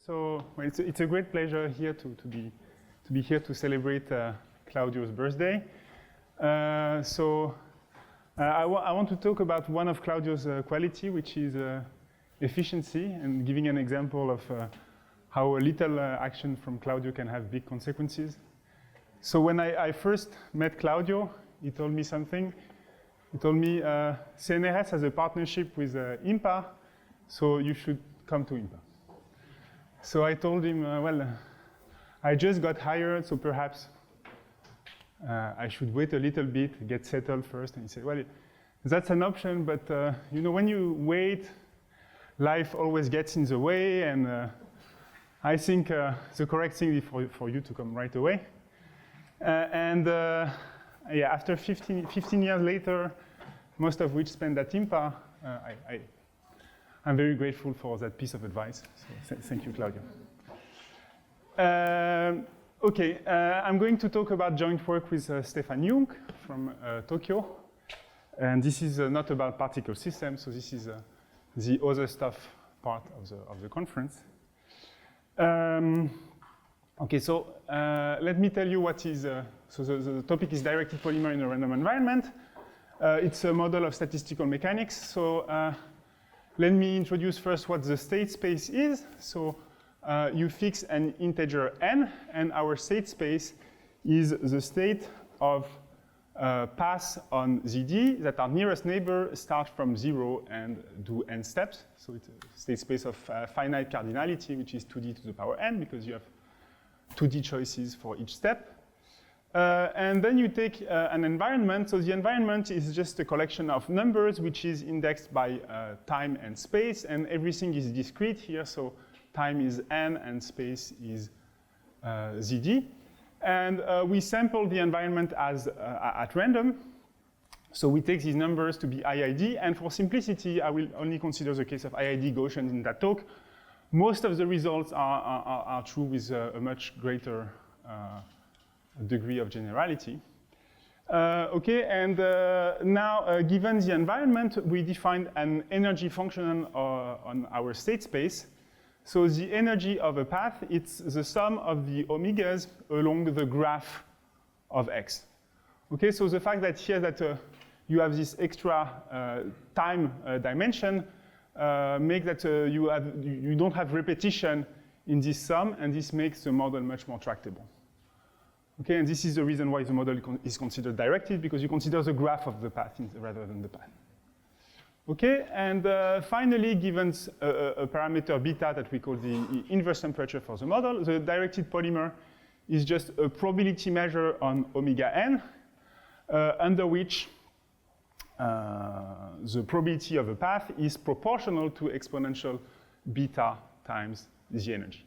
So well, it's a great pleasure here to be here to celebrate Claudio's birthday. I want to talk about one of Claudio's quality, which is efficiency, and giving an example of how a little action from Claudio can have big consequences. So when I first met Claudio, he told me something. He told me CNRS has a partnership with IMPA, so you should come to IMPA. So I told him, well, I just got hired, so perhaps I should wait a little bit, get settled first. And he said, well, that's an option, but you know, when you wait, life always gets in the way, and I think the correct thing is for you to come right away. Yeah, after 15 years later, most of which spent at IMPA, I'm very grateful for that piece of advice. So thank you, Claudio. I'm going to talk about joint work with Stefan Jung from Tokyo. And this is not about particle systems, so this is the other stuff part of the conference. Let me tell you what is, the topic is directed polymer in a random environment. It's a model of statistical mechanics. So let me introduce first what the state space is. So you fix an integer n, and our state space is the state of paths on ZD that our nearest neighbor start from 0 and do n steps. So it's a state space of finite cardinality, which is 2d to the power n, because you have 2D choices for each step. And then you take an environment. So the environment is just a collection of numbers, which is indexed by time and space, and everything is discrete here. So time is n, and space is ZD. And we sample the environment as at random. So we take these numbers to be i.i.d, and for simplicity, I will only consider the case of i.i.d. Gaussian in that talk. Most of the results are true with a much greater degree of generality. Now, given the environment, we define an energy function on our state space. So the energy of a path, it's the sum of the omegas along the graph of x. Okay, so the fact that here that you have this extra time dimension make that you don't have repetition in this sum, and this makes the model much more tractable. Okay, and this is the reason why the model is considered directed, because you consider the graph of the path rather than the path. Okay, and finally, given a parameter beta that we call the inverse temperature for the model, the directed polymer is just a probability measure on omega n, under which the probability of a path is proportional to exponential beta times the energy.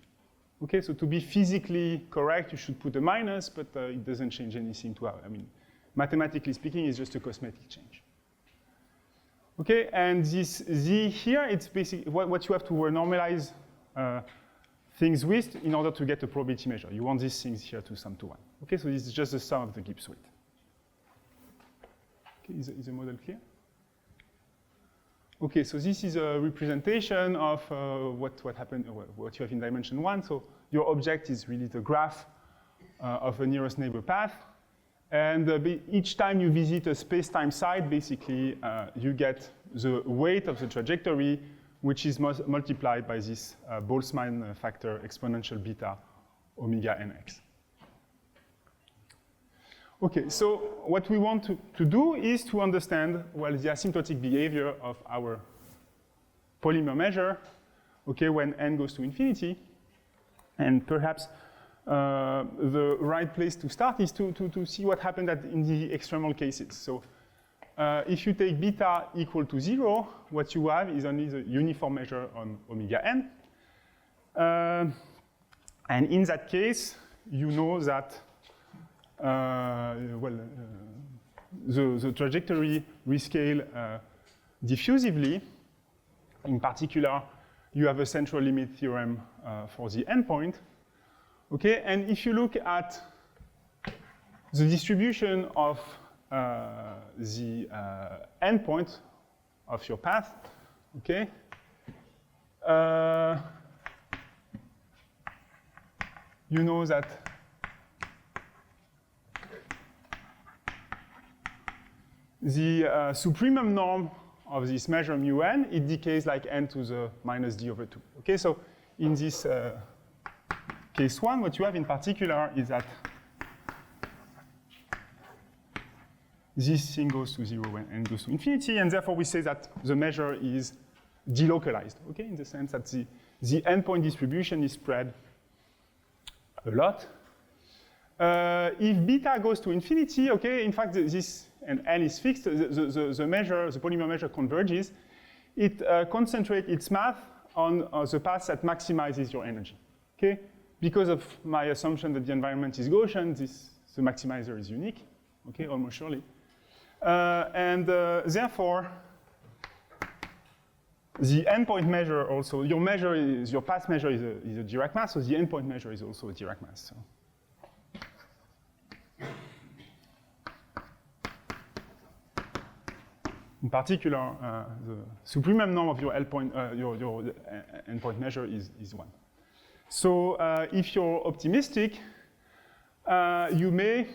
Okay, so to be physically correct, you should put a minus, but it doesn't change anything to our, mathematically speaking, it's just a cosmetic change. Okay, and this z here, it's basically what you have to normalize things with in order to get a probability measure. You want these things here to sum to 1. Okay, so this is just the sum of the Gibbs weight. Okay, is the model clear? Okay, so this is a representation of what happened, what you have in dimension 1. So your object is really the graph of a nearest neighbor path. And each time you visit a space-time site, basically, you get the weight of the trajectory, which is multiplied by this Boltzmann factor exponential beta omega nx. Okay, so what we want to do is to understand, well, the asymptotic behavior of our polymer measure, okay, when n goes to infinity. And perhaps the right place to start is to see what happened in the extremal cases. So if you take beta equal to 0, what you have is only the uniform measure on omega n. And in that case, you know that the trajectory rescale diffusively. In particular, you have a central limit theorem for the endpoint. Okay, and if you look at the distribution of the endpoint of your path, okay, you know that the supremum norm of this measure mu n, it decays like n to the minus d over 2. Okay, so in this case 1, what you have in particular is that this thing goes to 0 when n goes to infinity, and therefore we say that the measure is delocalized, okay, in the sense that the endpoint distribution is spread a lot. If beta goes to infinity, okay, in fact, this and n is fixed, the measure, the polymer measure converges. It concentrates its math on the path that maximizes your energy, okay? Because of my assumption that the environment is Gaussian, the maximizer is unique, okay, almost surely. Therefore, the endpoint measure also, your path measure is a Dirac mass, so the endpoint measure is also a Dirac mass. So. In particular, the supremum norm of your endpoint measure is 1. So if you're optimistic, you may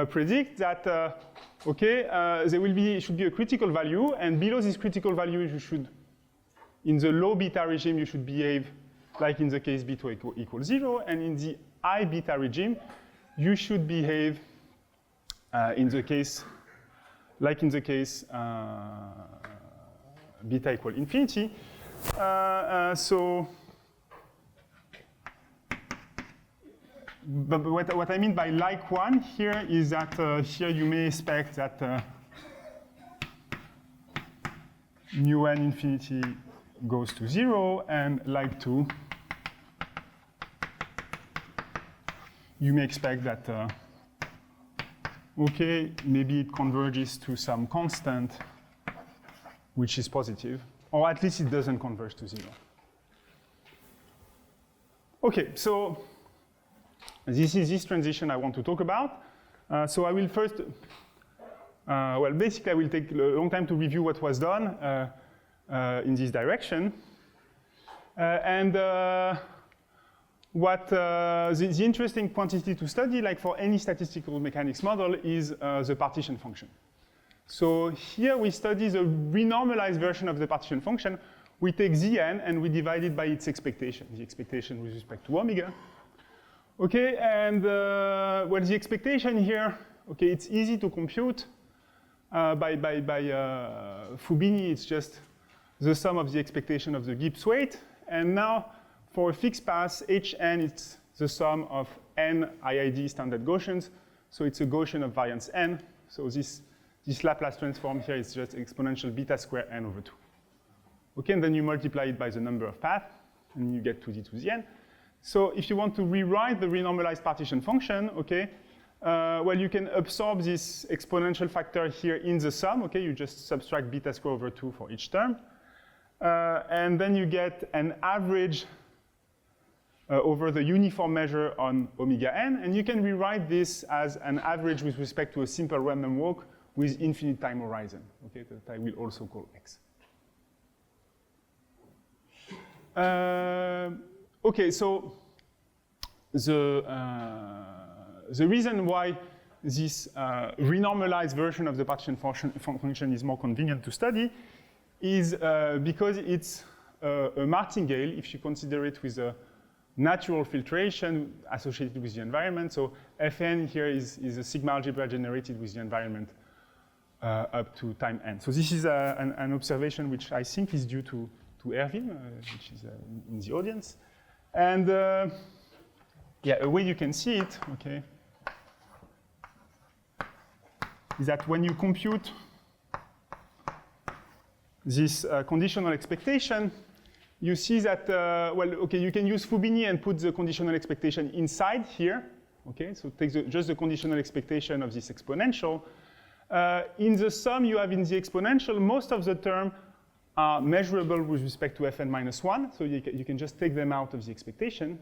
predict that, there should be a critical value, and below this critical value, you should, in the low beta regime, you should behave like in the case beta equals 0, and in the high beta regime, you should behave like in the case beta equal infinity. But what I mean by like 1 here is that here you may expect that mu n infinity goes to 0, and like 2, you may expect that okay, maybe it converges to some constant which is positive, or at least it doesn't converge to 0. Okay, so this is this transition I want to talk about. So I will first, basically I will take a long time to review what was done in this direction. The interesting quantity to study, like for any statistical mechanics model, is the partition function. So here we study the renormalized version of the partition function. We take Zn and we divide it by its expectation, the expectation with respect to omega. Okay, and the expectation here, okay, it's easy to compute by Fubini. It's just the sum of the expectation of the Gibbs weight, and now for a fixed path, Hn, it's the sum of n i.i.d. standard Gaussians. So it's a Gaussian of variance n. So this Laplace transform here is just exponential beta square n over 2. Okay, and then you multiply it by the number of paths, and you get 2d to the n. So if you want to rewrite the renormalized partition function, okay, you can absorb this exponential factor here in the sum. Okay, you just subtract beta square over 2 for each term. And then you get an average over the uniform measure on omega n, and you can rewrite this as an average with respect to a simple random walk with infinite time horizon, okay, that I will also call x. Okay, so the reason why this renormalized version of the partition function is more convenient to study is because it's a martingale if you consider it with a natural filtration associated with the environment. So Fn here is a sigma algebra generated with the environment up to time n. So this is an observation which I think is due to Erwin, which is in the audience. And yeah, a way you can see it, okay, is that when you compute this conditional expectation, you see that, you can use Fubini and put the conditional expectation inside here. Okay, so take just the conditional expectation of this exponential. In the sum you have in the exponential, most of the terms are measurable with respect to Fn minus 1, so you can just take them out of the expectation.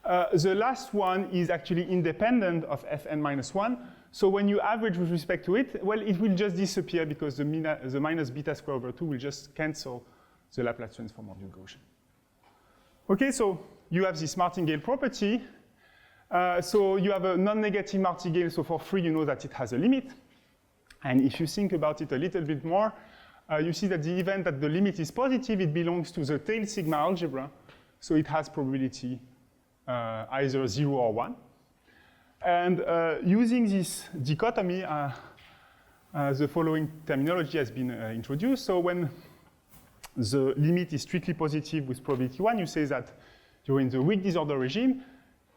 The last one is actually independent of Fn minus 1, so when you average with respect to it, well, it will just disappear because the minus beta square over 2 will just cancel the Laplace transform of your Gaussian. Okay, so you have this martingale property. So you have a non-negative martingale, so for free you know that it has a limit. And if you think about it a little bit more, you see that the event that the limit is positive, it belongs to the tail sigma algebra, so it has probability either 0 or 1. And using this dichotomy, the following terminology has been introduced. So when the limit is strictly positive with probability 1, you say that you're in the weak disorder regime.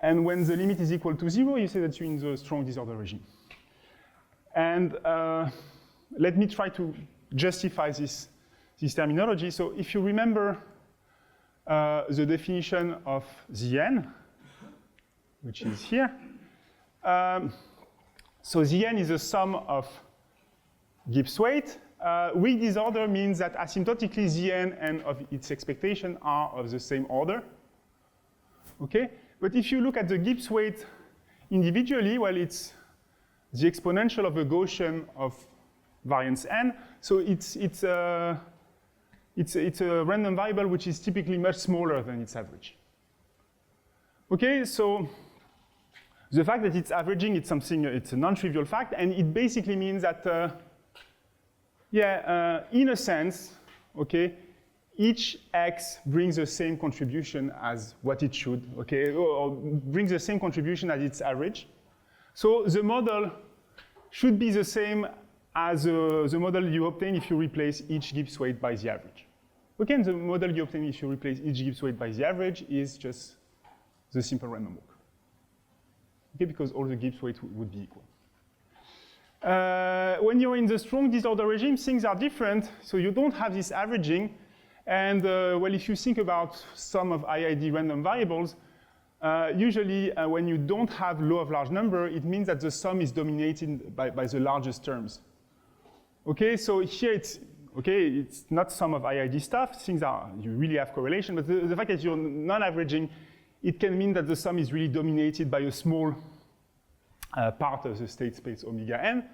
And when the limit is equal to 0, you say that you're in the strong disorder regime. And let me try to justify this terminology. So if you remember the definition of Zn, which is here, so Zn is the sum of Gibbs weight. Weak disorder means that asymptotically Zn and of its expectation are of the same order. Okay? But if you look at the Gibbs weight individually, well, it's the exponential of a Gaussian of variance n. So it's a random variable which is typically much smaller than its average. Okay, so the fact that it's averaging, it's a non-trivial fact, and it basically means that, in a sense, okay, each x brings the same contribution as what it should, okay, or brings the same contribution as its average. So the model should be the same as the model you obtain if you replace each Gibbs weight by the average. Okay, and the model you obtain if you replace each Gibbs weight by the average is just the simple random walk. Okay, because all the Gibbs weights would be equal. When you're in the strong disorder regime, things are different, so you don't have this averaging. And well, if you think about some of i.i.d. random variables, usually when you don't have law of large number, it means that the sum is dominated by the largest terms. Okay, so here it's not sum of i.i.d. stuff. Things are, you really have correlation, but the fact that you're non-averaging, it can mean that the sum is really dominated by a small part of the state space omega n,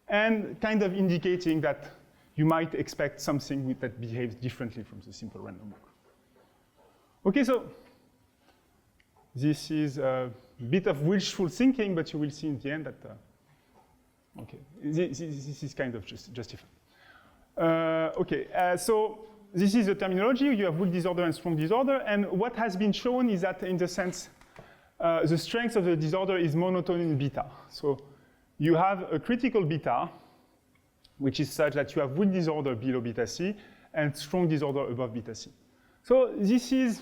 and kind of indicating that you might expect something that behaves differently from the simple random walk. Okay, so this is a bit of wishful thinking, but you will see in the end that, okay, this is kind of justified. So this is the terminology. You have weak disorder and strong disorder, and what has been shown is that in the sense, the strength of the disorder is monotone in beta. So you have a critical beta, which is such that you have weak disorder below beta C and strong disorder above beta C. So this is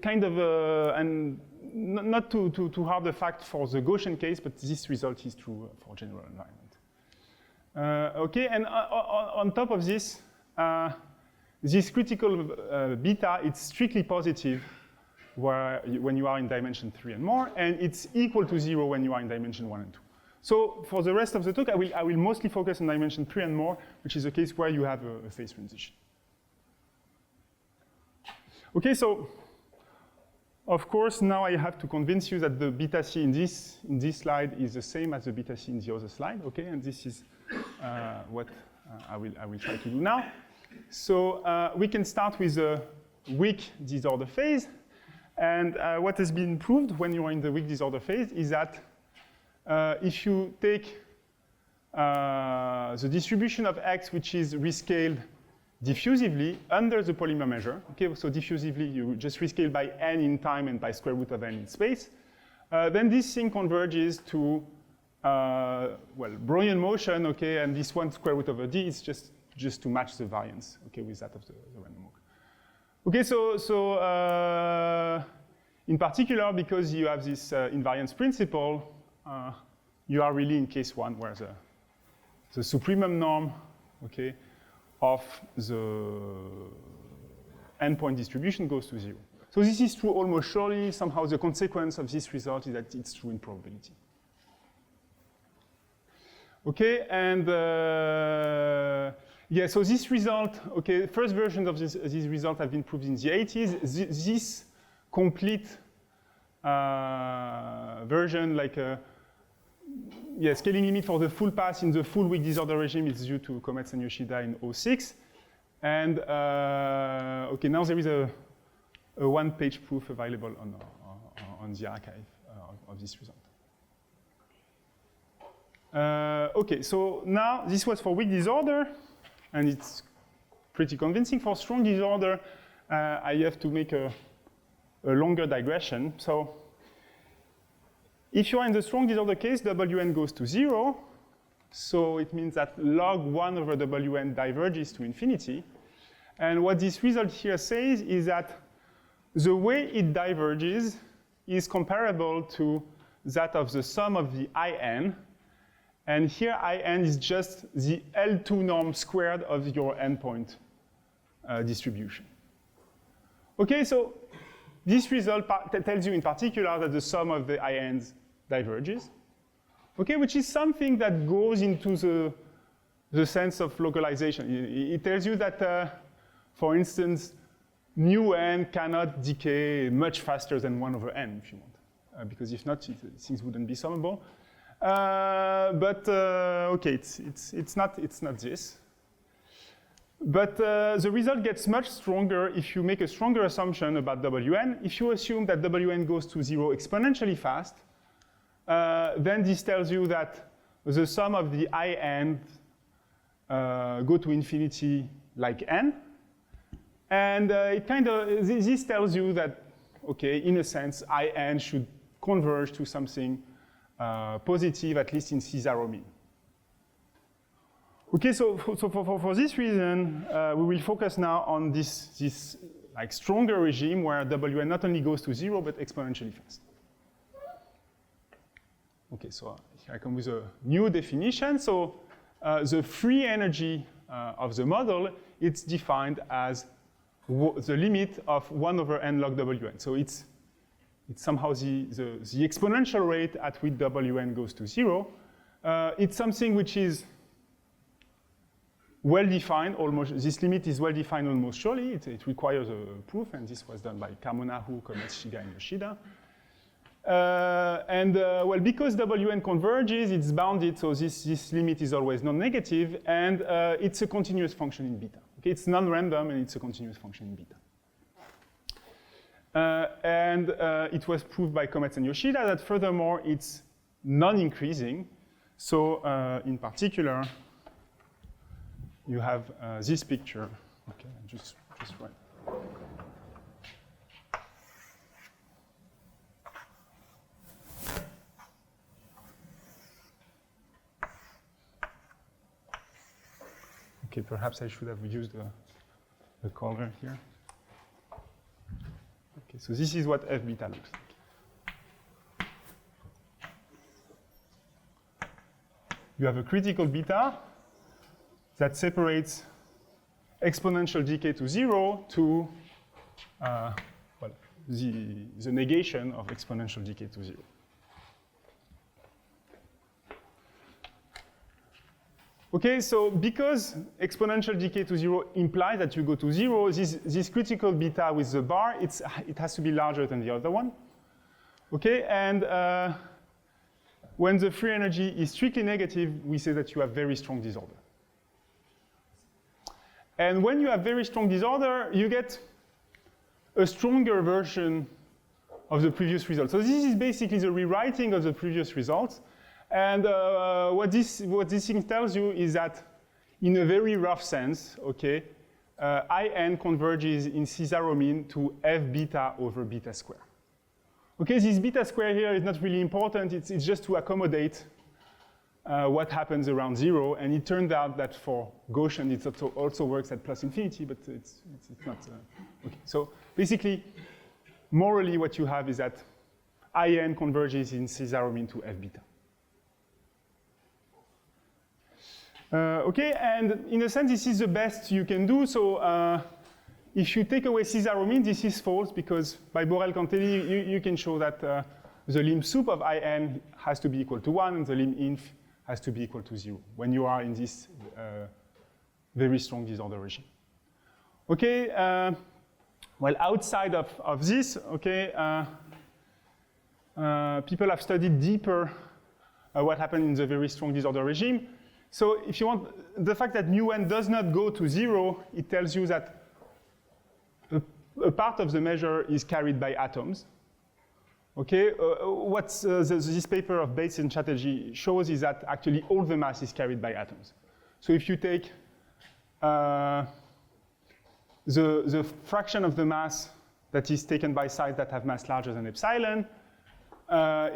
kind of and not too hard a fact for the Gaussian case, but this result is true for general environment. Okay, and on top of this, this critical beta, it's strictly positive when you are in dimension 3 and more, and it's equal to 0 when you are in dimension 1 and 2. So for the rest of the talk, I will mostly focus on dimension 3 and more, which is a case where you have a phase transition. Okay, so of course now I have to convince you that the beta C in this slide is the same as the beta C in the other slide. Okay, and this is what I will try to do now. So we can start with a weak disorder phase, and what has been proved when you are in the weak disorder phase is that if you take the distribution of x, which is rescaled diffusively under the polymer measure, okay, so diffusively you just rescale by n in time and by square root of n in space, then this thing converges to, well, Brownian motion, okay, and this one square root over d is just to match the variance, okay, with that of the random walk. Okay, so in particular, because you have this invariance principle, you are really in case 1 where the supremum norm, okay, of the endpoint distribution goes to 0. So this is true almost surely. Somehow the consequence of this result is that it's true in probability. Okay, and yeah, so this result, okay, first versions of this result have been proved in the 80s. This complete version, like scaling limit for the full path in the full weak disorder regime is due to Komets and Yoshida in 2006. And okay, now there is a a one-page proof available on the archive of this result. Okay, so now this was for weak disorder, and it's pretty convincing. For strong disorder, I have to make a longer digression. So if you are in the strong disorder case, Wn goes to 0. So it means that log 1 over Wn diverges to infinity. And what this result here says is that the way it diverges is comparable to that of the sum of the in. And here in is just the L2 norm squared of your endpoint distribution. Okay, so this result tells you in particular that the sum of the INs diverges. Okay, which is something that goes into the sense of localization. It tells you that, for instance, mu n cannot decay much faster than 1 over n, if you want, because if not, things wouldn't be summable. Okay, it's not this. But the result gets much stronger if you make a stronger assumption about Wn. If you assume that Wn goes to 0 exponentially fast, then this tells you that the sum of the in go to infinity like n. And this tells you that, okay, in a sense, in should converge to something positive, at least in C0 mean. Okay, so for this reason, we will focus now on this like stronger regime where Wn not only goes to 0, but exponentially fast. Okay, so here I come with a new definition. So the free energy of the model, it's defined as the limit of 1 over n log Wn. So it's somehow the exponential rate at which Wn goes to 0. It's something which is well-defined, almost. This limit is well-defined almost surely. It requires a proof, and this was done by Kamonahu, Komatsuga, and Yoshida. Well, because Wn converges, it's bounded, so this limit is always non-negative, and it's a continuous function in beta. Okay, it's non-random, and it's a continuous function in beta. It was proved by Komatsu and Yoshida that furthermore, it's non-increasing. So in particular, you have this picture. Okay, just right. Okay, perhaps I should have used the color here. Okay, so this is what F beta looks like. You have a critical beta that separates exponential decay to 0 to well, the negation of exponential decay to 0. Okay, so because exponential decay to 0 implies that you go to 0, this critical beta with the bar, it has to be larger than the other one. Okay, and when the free energy is strictly negative, we say that you have very strong disorder. And when you have very strong disorder, you get a stronger version of the previous result. So this is basically the rewriting of the previous results. And what this thing tells you is that, in a very rough sense, okay, in converges in C0 mean to F beta over beta square. Okay, this beta square here is not really important. It's just to accommodate what happens around 0. And it turned out that for Gaussian, it also works at plus infinity, but it's not. Okay, so basically, morally, what you have is that in converges in C0 mean to F beta. Okay, and in a sense, this is the best you can do. So if you take away C0 mean, this is false, because by Borel-Cantelli, you can show that the lim sup of in has to be equal to 1, and the lim inf has to be equal to 0, when you are in this very strong disorder regime. Okay, well, outside of this, okay, people have studied deeper what happened in the very strong disorder regime. So if you want, the fact that mu n does not go to 0, it tells you that a part of the measure is carried by atoms. Okay, what this paper of Bates and Chatterjee shows is that actually all the mass is carried by atoms. So if you take the fraction of the mass that is taken by sites that have mass larger than epsilon,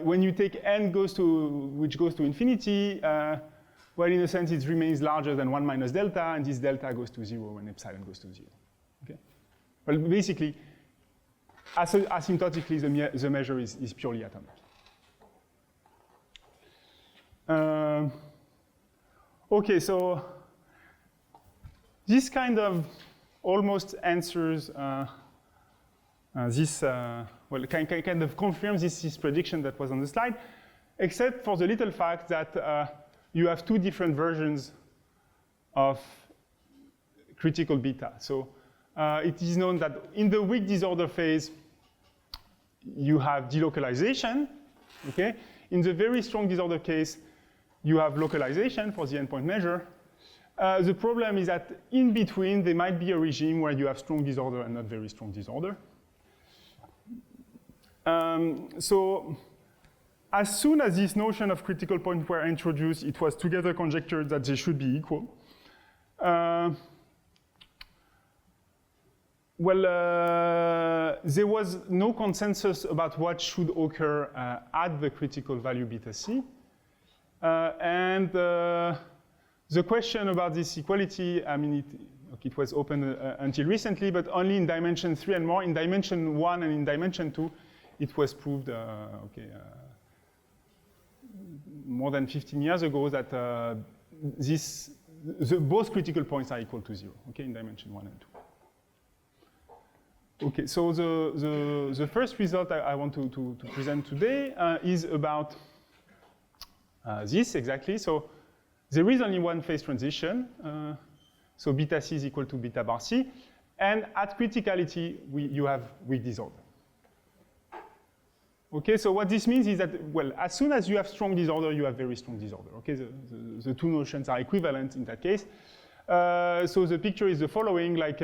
when you take n which goes to infinity, well, in a sense, it remains larger than 1 minus delta, and this delta goes to 0 when epsilon goes to 0. Okay? Well, basically, asymptotically, the measure is purely atomic. Okay, so this kind of almost answers this, well, kind of confirms this prediction that was on the slide, except for the little fact that you have two different versions of critical beta. So it is known that in the weak disorder phase, you have delocalization, okay? In the very strong disorder case, you have localization for the endpoint measure. The problem is that in between, there might be a regime where you have strong disorder and not very strong disorder. So as soon as this notion of critical point were introduced, it was together conjectured that they should be equal. There was no consensus about what should occur at the critical value beta c. The question about this equality, I mean, it was open until recently, but only in dimension 3 and more. In dimension 1 and in dimension 2, it was proved, more than 15 years ago that both critical points are equal to 0, okay, in dimension 1 and 2. Okay, so the first result I want to present today is about this exactly. So there is only one phase transition. So beta c is equal to beta bar c. And at criticality, you have weak disorder. Okay, so what this means is that, well, as soon as you have strong disorder, you have very strong disorder. Okay, the two notions are equivalent in that case. So the picture is the following, like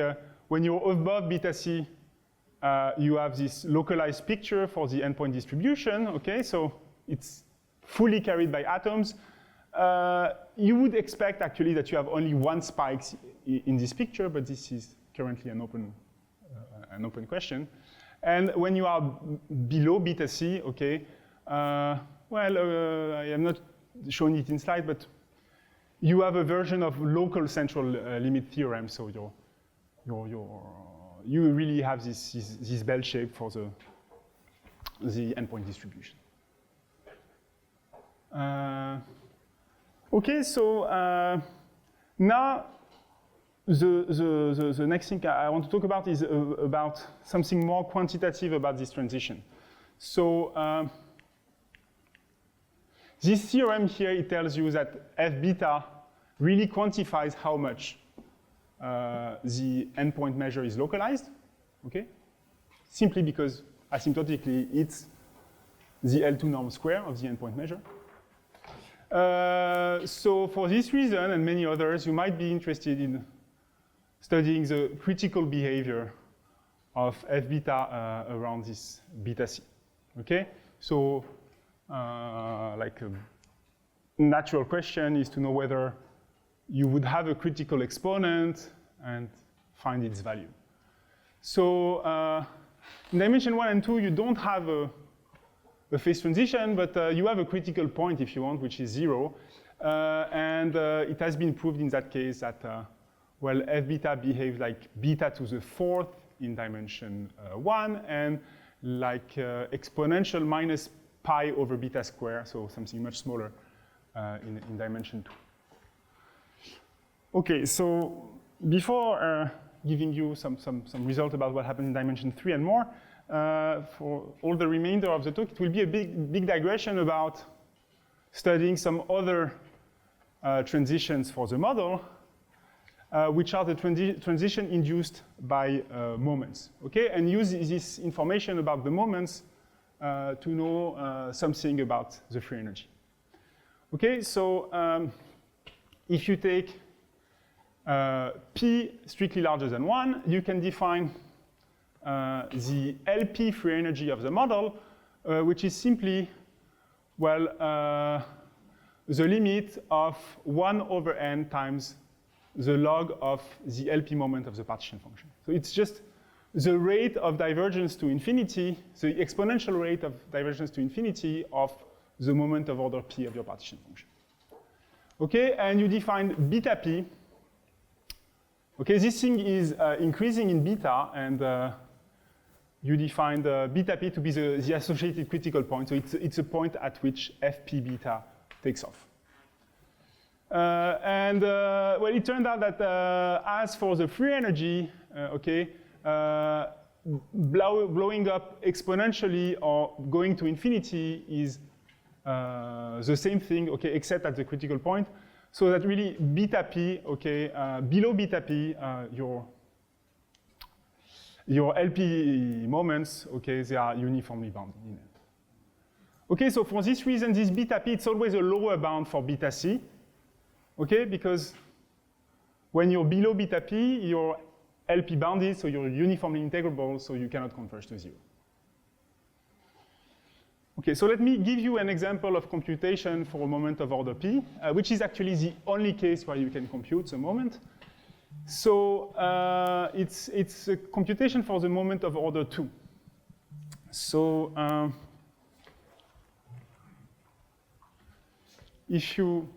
when you're above beta c, you have this localized picture for the endpoint distribution, okay? So it's fully carried by atoms. You would expect actually that you have only one spike in this picture, but this is currently an open question. And when you are below beta c, okay, I am not showing it in slide, but you have a version of local central limit theorem. So you really have this bell shape for the endpoint distribution. Okay, so now the next thing I want to talk about is about something more quantitative about this transition. So this theorem here, it tells you that f beta really quantifies how much the endpoint measure is localized, okay? Simply because asymptotically, it's the L2 norm square of the endpoint measure. So for this reason and many others, you might be interested in studying the critical behavior of f beta around this beta c, okay? So like a natural question is to know whether you would have a critical exponent and find its value. So in dimension 1 and 2, you don't have a phase transition, but you have a critical point, if you want, which is 0. And it has been proved in that case that, well, f beta behaves like beta to the 4th in dimension 1, and like exponential minus pi over beta square, so something much smaller in dimension 2. Okay, so before giving you some result about what happened in dimension 3 and more, for all the remainder of the talk, it will be a big digression about studying some other transitions for the model, which are the transition induced by moments, okay? And use this information about the moments to know something about the free energy. Okay, so if you take P strictly larger than 1, you can define the LP free energy of the model, which is simply, well, the limit of 1 over n times the log of the LP moment of the partition function. So it's just the rate of divergence to infinity, the exponential rate of divergence to infinity of the moment of order p of your partition function. Okay, and you define beta p. Okay, this thing is increasing in beta, and you define the beta p to be the associated critical point. So it's a point at which fp beta takes off. Well, it turned out that as for the free energy, blowing up exponentially or going to infinity is the same thing, okay, except at the critical point. So that really beta p, okay, below beta p, your LP moments, okay, they are uniformly bounded in it. Okay, so for this reason, this beta p, it's always a lower bound for beta c, okay, because when you're below beta p, you're LP bounded, so you're uniformly integrable, so you cannot converge to 0. Okay, so let me give you an example of computation for a moment of order p, which is actually the only case where you can compute the moment. So it's a computation for the moment of order 2. So if you,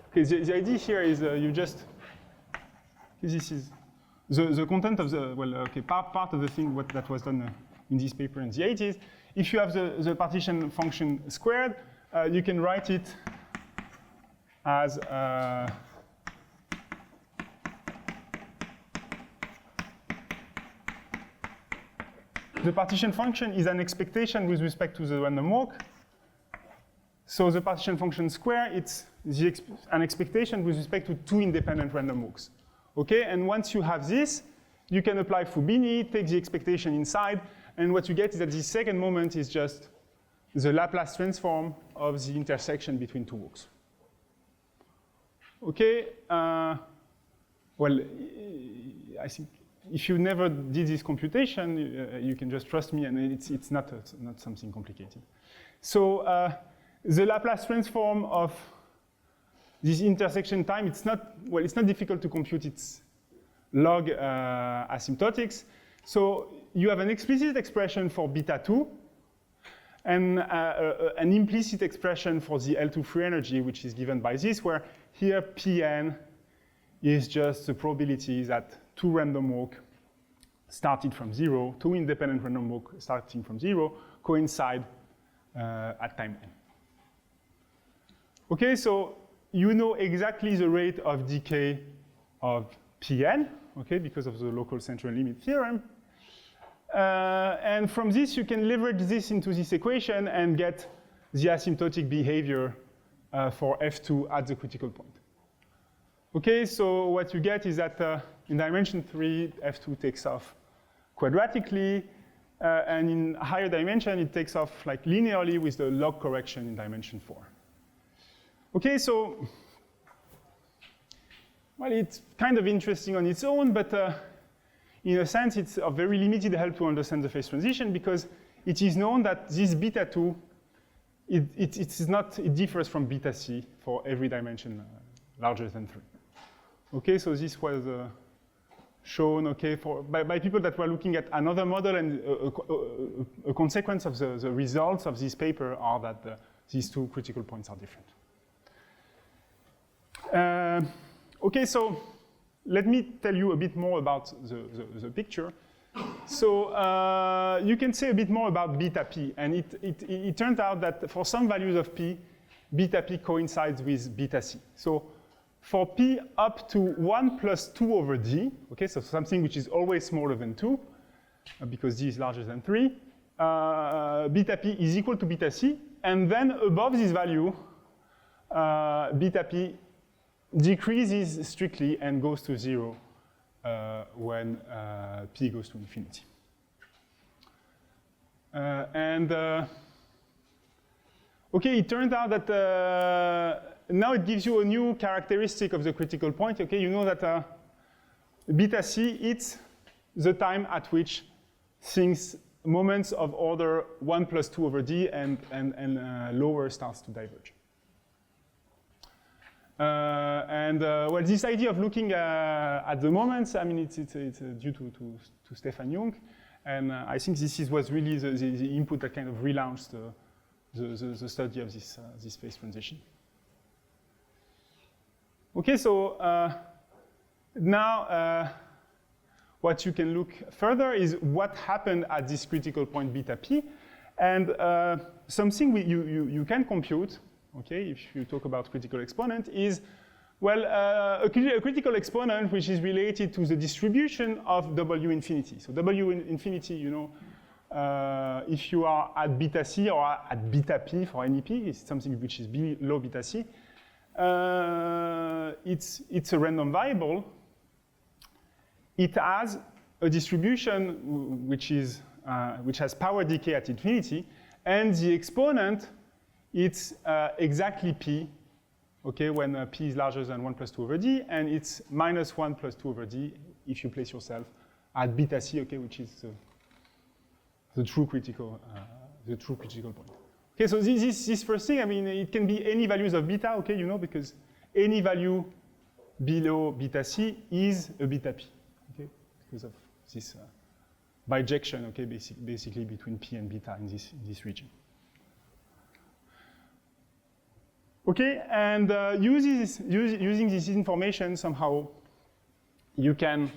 okay, the idea here is you just, this is the content of the, well, okay, part of the thing that was done in this paper in the 80s. If you have the partition function squared, you can write it as the partition function is an expectation with respect to the random walk. So the partition function square, it's an expectation with respect to 2 independent random walks. Okay, and once you have this, you can apply Fubini, take the expectation inside, and what you get is that the second moment is just the Laplace transform of the intersection between 2 walks. Okay, well, I think if you never did this computation, you can just trust me, and it's not something complicated. So the Laplace transform of this intersection time, it's not difficult to compute its log asymptotics. So you have an explicit expression for beta 2 and an implicit expression for the L2 free energy, which is given by this, where here Pn is just the probability that 2 random walk started from 0, 2 independent random walk starting from 0 coincide at time n. Okay, so you know exactly the rate of decay of Pn, okay, because of the local central limit theorem. And from this, you can leverage this into this equation and get the asymptotic behavior for F2 at the critical point. Okay, so what you get is that in dimension 3, F2 takes off quadratically, and in higher dimension, it takes off like linearly with the log correction in dimension 4. Okay, so, well, it's kind of interesting on its own, but in a sense, it's of very limited help to understand the phase transition, because it is known that this beta 2, it differs from beta c for every dimension larger than 3. Okay, so this was shown, okay, by people that were looking at another model, and a consequence of the results of this paper are that these 2 critical points are different. Okay, so let me tell you a bit more about the picture. So you can say a bit more about beta p, and it turned out that for some values of p, beta p coincides with beta c. So for p up to 1 plus 2 over d, okay, so something which is always smaller than 2, because d is larger than 3, beta p is equal to beta c, and then above this value, beta p decreases strictly and goes to 0 when p goes to infinity. Okay, it turned out that now it gives you a new characteristic of the critical point. Okay, you know that beta c, it's the time at which things, moments of order 1 plus 2 over d and lower starts to diverge. Well, this idea of looking at the moments, I mean, it's due to Stefan Jung, and I think this was really the input that kind of relaunched the study of this phase transition. Okay, so now what you can look further is what happened at this critical point beta p, and something you can compute, okay, if you talk about critical exponent, is, well, a critical exponent which is related to the distribution of W infinity. So W infinity, you know, if you are at beta c or at beta p for any p, it's something which is below beta c. It's a random variable. It has a distribution which has power decay at infinity, and the exponent, it's exactly p, okay, when p is larger than 1 plus 2 over d, and it's minus 1 plus 2 over d if you place yourself at beta c, okay, which is the true critical point. Okay, so this first thing, I mean, it can be any values of beta, okay, you know, because any value below beta c is a beta p, okay, because of this bijection, okay, basically between p and beta in this region. Okay, and using this information, somehow you can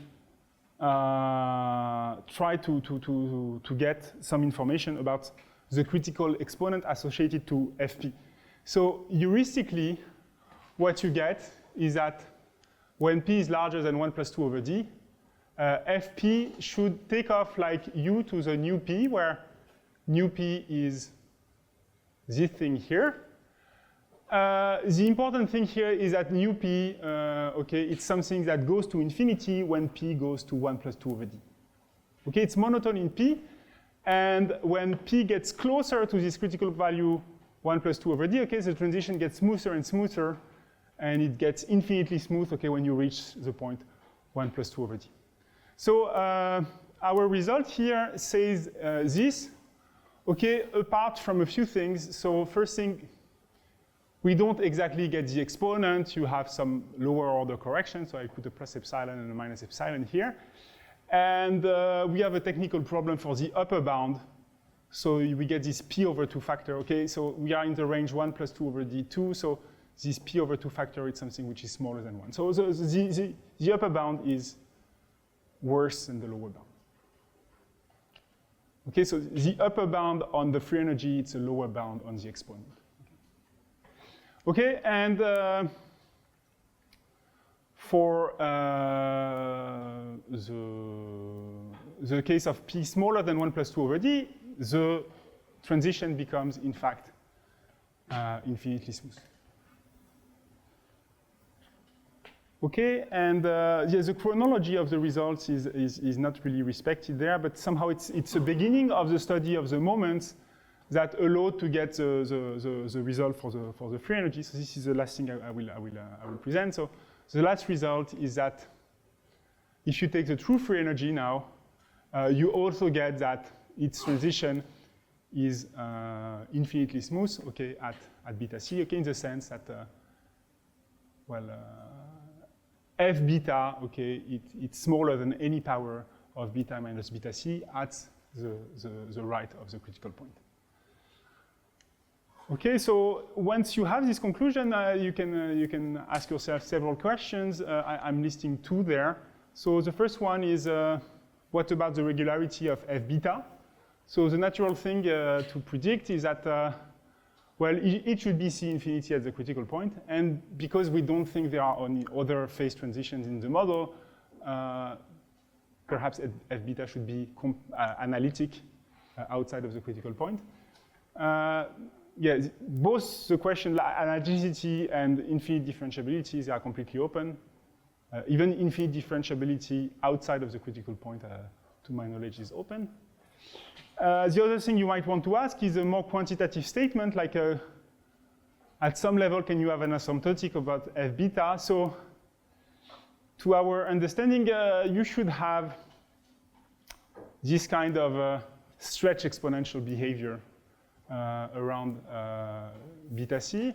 try to get some information about the critical exponent associated to Fp. So heuristically, what you get is that when p is larger than 1 plus 2 over d, Fp should take off like u to the nu p, where nu p is this thing here. The important thing here is that nu p, okay, it's something that goes to infinity when p goes to 1 plus 2 over d. Okay, it's monotone in p, and when p gets closer to this critical value 1 plus 2 over d, okay, the transition gets smoother and smoother, and it gets infinitely smooth, okay, when you reach the point 1 plus 2 over d. So our result here says this, okay, apart from a few things. So first thing, we don't exactly get the exponent. You have some lower order correction, so I put a plus epsilon and a minus epsilon here. And we have a technical problem for the upper bound. So we get this p over 2 factor, okay? So we are in the range 1 plus 2 over d2, so this p over 2 factor is something which is smaller than 1. So the upper bound is worse than the lower bound. Okay, so the upper bound on the free energy, it's a lower bound on the exponent. Okay, and for the case of p smaller than 1 plus 2 over d, the transition becomes, in fact, infinitely smooth. Okay, and the chronology of the results is not really respected there, but somehow it's a beginning of the study of the moments that allowed to get the result for the free energy. So this is the last thing I will present. So the last result is that if you take the true free energy now, you also get that its transition is infinitely smooth, okay, at beta c, okay, in the sense that, f beta, okay, it's smaller than any power of beta minus beta c at the right of the critical point. Okay, so once you have this conclusion, you can ask yourself several questions. I'm listing two there. So the first one is, what about the regularity of f beta? So the natural thing to predict is that, well, it should be C infinity at the critical point. And because we don't think there are any other phase transitions in the model, perhaps f beta should be analytic outside of the critical point. Yeah, both the question analyticity and infinite differentiability, they are completely open. Even infinite differentiability outside of the critical point, to my knowledge, is open. The other thing you might want to ask is a more quantitative statement, like at some level, can you have an asymptotic about f beta? So to our understanding, you should have this kind of stretch exponential behavior around beta c.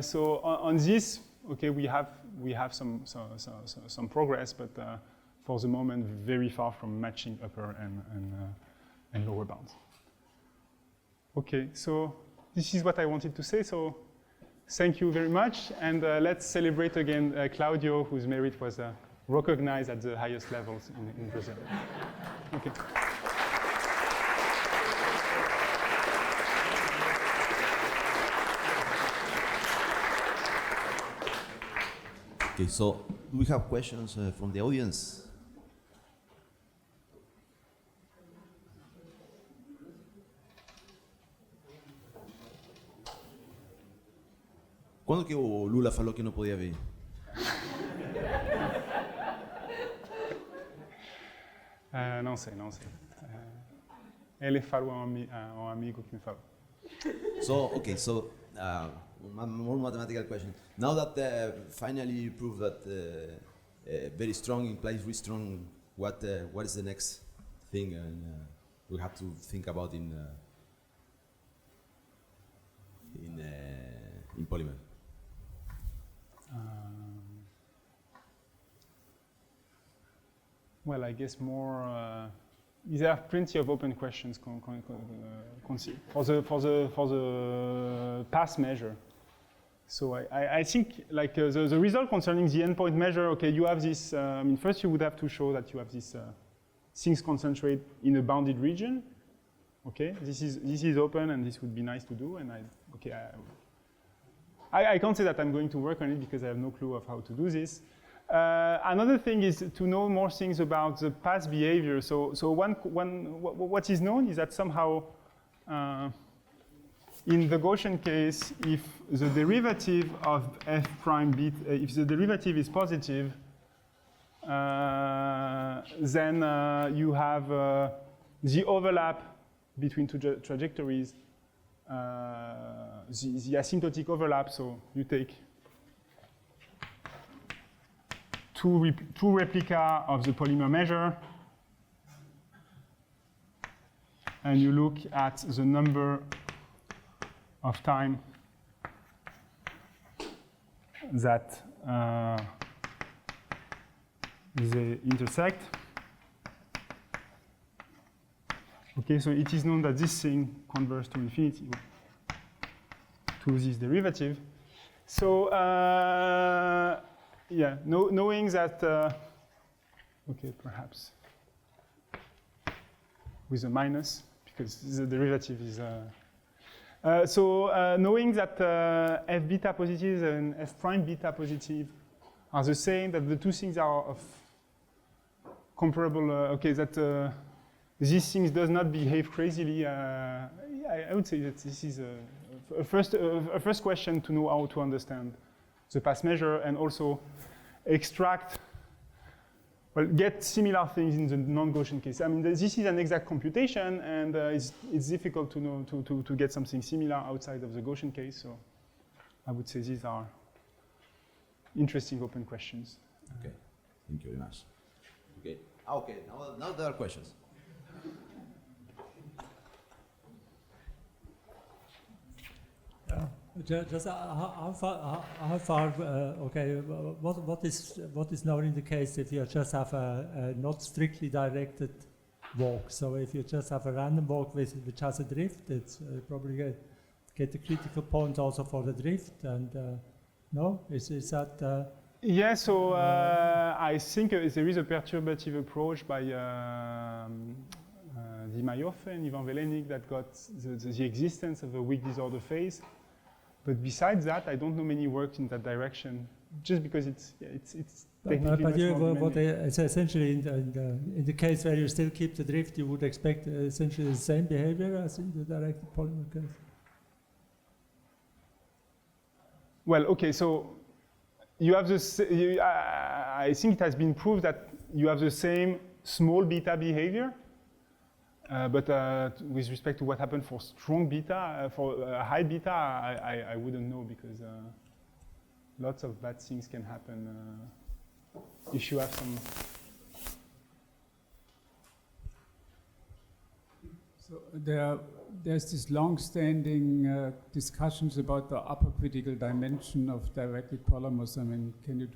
So on this, okay, we have some progress, but for the moment, very far from matching upper and lower bounds. Okay, so this is what I wanted to say. So thank you very much, and let's celebrate again Claudio, whose merit was recognized at the highest levels in Brazil. Okay. Okay, so do we have questions from the audience? Quando que o Lula falou que não podia vir? Não sei. Ele falou a um amigo que me falou. So, okay, so more mathematical question. Now that finally you prove that very strong implies very strong, what is the next thing we have to think about in polymer? Well, I guess more. There are plenty of open questions for the pass measure. So I think like the result concerning the endpoint measure. Okay, you have this. I mean, first you would have to show that you have this things concentrate in a bounded region. Okay, this is open, and this would be nice to do. And I can't say that I'm going to work on it because I have no clue of how to do this. Another thing is to know more things about the path behavior. So what is known is that somehow in the Gaussian case, if the derivative of f prime beta, if the derivative is positive, then you have the overlap between two trajectories, the asymptotic overlap. So you take two replica of the polymer measure, and you look at the number of time that they intersect. Okay, so it is known that this thing converges to infinity to this derivative. So yeah, knowing that, okay, perhaps with a minus, because the derivative is, knowing that f beta positive and f prime beta positive are the same, that the two things are of comparable, okay, that these things does not behave crazily, I would say that this is a first question to know how to understand the path measure, and also extract, well, get similar things in the non-Gaussian case. I mean, this is an exact computation, and it's difficult to know to get something similar outside of the Gaussian case. So I would say these are interesting open questions. Okay, thank you very much. Okay, okay. Now there are questions. Just how far? Okay, what is known in the case if you just have a not strictly directed walk? So if you just have a random walk which has a drift, it's probably get the critical point also for the drift. And no, is that? Yeah. So I think there is a perturbative approach by Di Maioffe and Ivan Velenik that got the existence of a weak disorder phase. But besides that, I don't know many works in that direction, just because it's technically much more demanding. It's essentially in the case where you still keep the drift, you would expect essentially the same behavior as in the directed polymer case. Well, okay, so you have this. I think it has been proved that you have the same small beta behavior. But with respect to what happened for strong beta, for high beta, I wouldn't know, because lots of bad things can happen if you have some. So there's this long-standing discussions about the upper critical dimension of directed polymers. I mean, do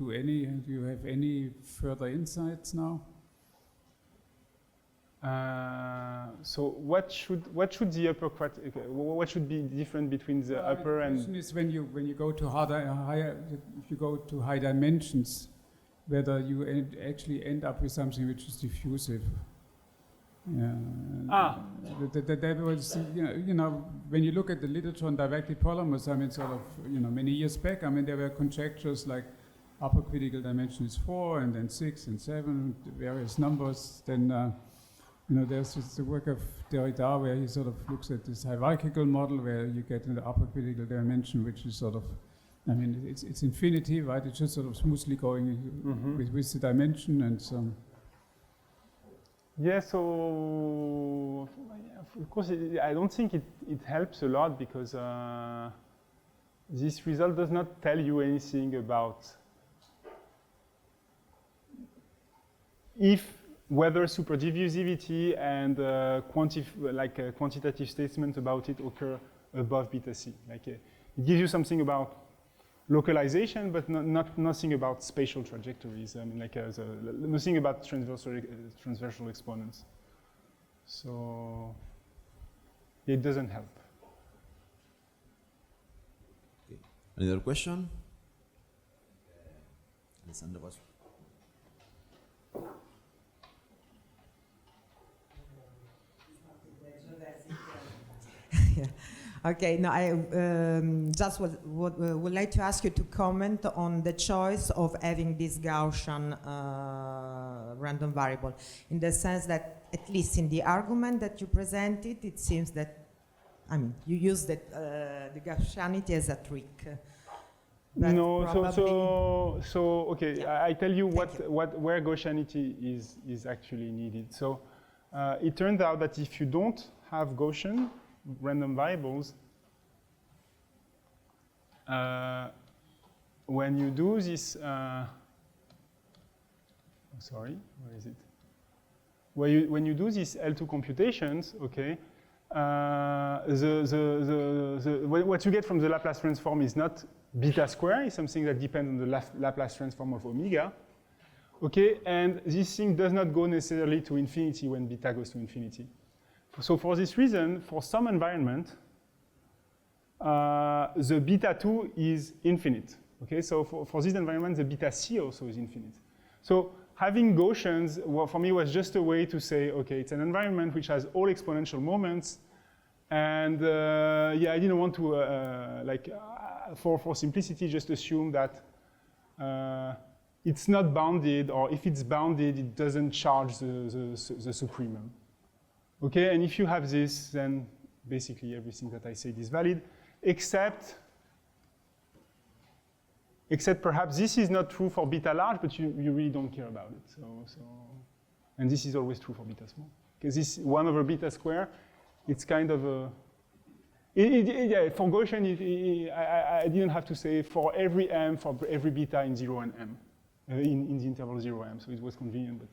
you have any further insights now? So what should the upper what should be different between the upper and? The question is when you go to higher, if you go to high dimensions, whether you actually end up with something which is diffusive. That was, when you look at the literature on directed polymers, I mean, sort of, many years back, I mean, there were conjectures like upper critical dimension is 4, and then 6 and 7, various numbers. Then, there's the work of Derrida where he sort of looks at this hierarchical model where you get in the upper critical dimension, which is sort of, I mean, it's infinity, right? It's just sort of smoothly going with the dimension and so. Yeah, so of course, I don't think it helps a lot because this result does not tell you anything about whether superdiffusivity and quantitative statements about it occur above beta C. It gives you something about localization, but nothing about spatial trajectories. I mean, nothing about transversal exponents. So it doesn't help. Okay. Any other question? Alessandro was. Yeah. Okay, no, I just would like to ask you to comment on the choice of having this Gaussian random variable, in the sense that, at least in the argument that you presented, it seems that, I mean, you use the Gaussianity as a trick. No, okay, yeah. I tell you where Gaussianity is actually needed. So it turned out that if you don't have Gaussian random variables, when you do this, sorry, where is it? When you do these L2 computations, okay, what you get from the Laplace transform is not beta square, it's something that depends on the Laplace transform of omega. Okay, and this thing does not go necessarily to infinity when beta goes to infinity. So for this reason, for some environment, the beta 2 is infinite. Okay, so for this environment, the beta C also is infinite. So having Gaussians, well, for me, was just a way to say, okay, it's an environment which has all exponential moments, and yeah, I didn't want to for simplicity, just assume that it's not bounded, or if it's bounded, it doesn't charge the supremum. Okay, and if you have this, then basically everything that I said is valid, except perhaps this is not true for beta large, but you really don't care about it. And this is always true for beta small. Because this 1 over beta square, it's kind of a, yeah, for Gaussian, I didn't have to say for every m, for every beta in 0 and m, in the interval 0 m, so it was convenient, but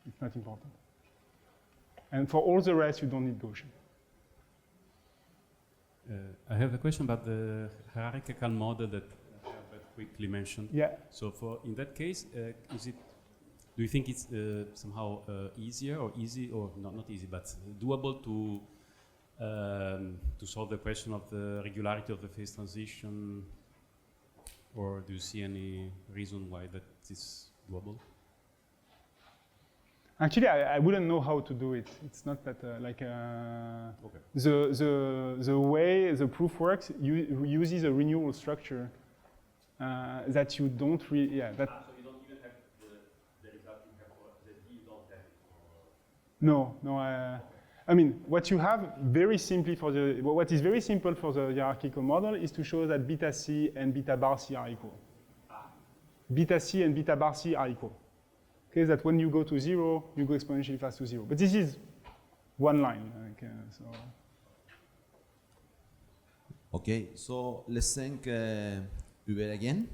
it's not important. And for all the rest, you don't need Gaussian. I have a question about the hierarchical model that Hubert quickly mentioned. Yeah. So in that case, do you think it's somehow easier or not easy, but doable to solve the question of the regularity of the phase transition, or do you see any reason why that is doable? Actually, I wouldn't know how to do it. It's not that okay. The way the proof works uses a renewal structure that you don't really, yeah. That so you don't even have the result you have for the D, you don't have it? No. I mean, what you have very simply what is very simple for the hierarchical model is to show that beta C and beta bar C are equal. Beta C and beta bar C are equal. Okay, that when you go to 0, you go exponentially fast to 0. But this is one line. Okay, so let's thank Hubert again.